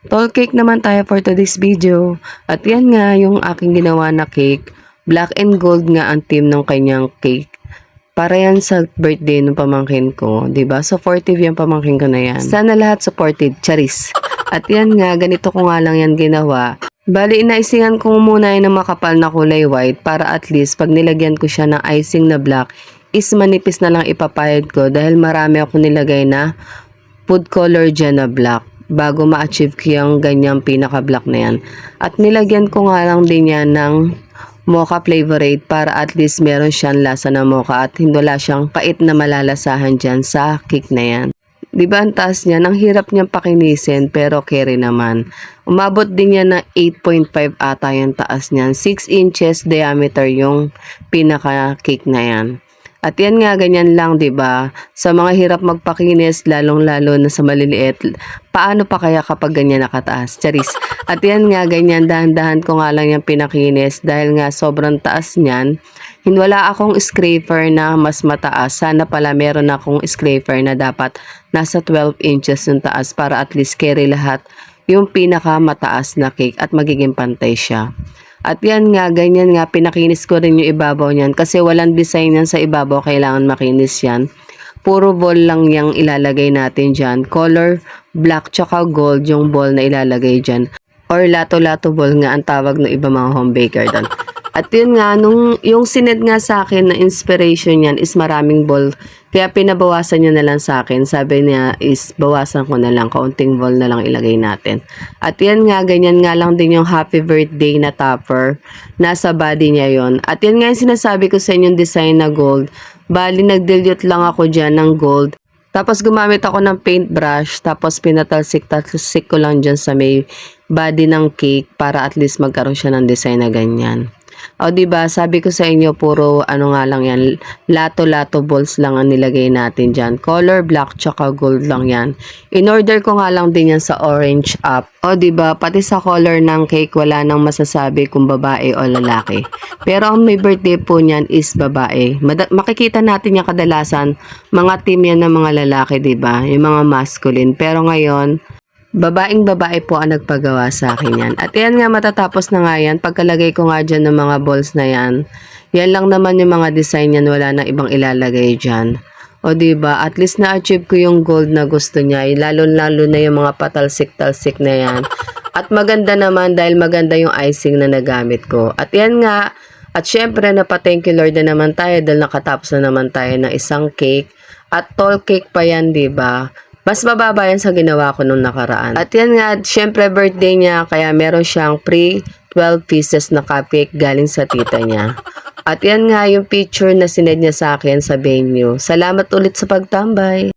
Tall cake naman tayo for today's video. At yan nga yung aking ginawa na cake. Black and gold nga ang theme ng kanyang cake. Para yan sa birthday ng pamangkin ko, 'di ba? Supportive yung pamangkin ko na yan. Sana lahat supportive, charis. At yan nga, ganito ko nga lang yan ginawa. Bali, inaisingan ko muna yun ng makapal na kulay white para at least pag nilagyan ko siya ng icing na black, is manipis na lang ipapayad ko dahil marami ako nilagay na food color dyan na black bago ma-achieve ko yung ganyang pinaka-black na yan. At nilagyan ko nga lang din yan ng mocha flavorate para at least meron siyang lasa ng mocha at wala siyang pait na malalasahan dyan sa cake na yan. Diba ang taas niyan? Ang hirap niyang pakinisin pero carry naman. Umabot din niya na 8.5 ata yung taas niyan. 6 inches diameter yung pinaka cake na yan. At yan nga, ganyan lang, 'di ba? Sa mga hirap magpakinis, lalong-lalo na sa maliliit, paano pa kaya kapag ganyan nakataas? Charis. At yan nga, ganyan, dahan-dahan ko nga lang yung pinakinis dahil nga sobrang taas niyan. Wala akong scraper na mas mataas. Sana pala meron akong scraper na dapat nasa 12 inches yung taas para at least carry lahat yung pinaka mataas na cake at magiging pantay siya. At yan nga, ganyan nga, pinakinis ko rin yung ibabaw niyan kasi walang design yan sa ibabaw, kailangan makinis yan. Puro ball lang yung ilalagay natin dyan. Color black tsaka gold yung ball na ilalagay dyan. Or lato-lato ball nga ang tawag ng iba mga home baker doon. At yun nga, yung sined nga sa akin na inspiration niyan is maraming ball. Kaya pinabawasan niya na lang sa akin. Sabi niya is bawasan ko na lang, kaunting ball na lang ilagay natin. At yan nga, ganyan nga lang din yung happy birthday na topper. Nasa body niya yon. At yan nga yung sinasabi ko sa inyong design na gold. Bali, nag-dilute lang ako dyan ng gold. Tapos gumamit ako ng paintbrush. Tapos pinatalsik-talsik ko lang dyan sa may body ng cake para at least magkaroon siya ng design na ganyan. O diba, sabi ko sa inyo, puro ano nga lang yan, lato-lato balls lang ang nilagay natin dyan. Color black tsaka gold lang yan. In-order ko nga lang din yan sa Orange app. O diba, pati sa color ng cake, wala nang masasabi kung babae o lalaki. Pero ang may birthday po niyan is babae. Makikita natin yung kadalasan, mga team yan ng mga lalaki, diba? Yung mga masculine. Pero ngayon, babaeng babae po ang nagpagawa sa akin yan. At yan nga, matatapos na nga yan. Pagkalagay ko nga dyan ng mga balls na yan, yan lang naman yung mga design yan. Wala na ibang ilalagay dyan. O diba, at least na-achieve ko yung gold na gusto niya. Lalo-lalo na yung mga patalsik-talsik na yan. At maganda naman dahil maganda yung icing na nagamit ko. At yan nga, at syempre napa-thank you Lord na naman tayo dahil nakatapos na naman tayo ng isang cake. At tall cake pa yan, diba? Mas mababa yan sa ginawa ko nung nakaraan. At yan nga, syempre birthday niya, kaya meron siyang free 12 pieces na cupcake galing sa tita niya. At yan nga yung picture na sinend niya sa akin sa venue. Salamat ulit sa pagtambay.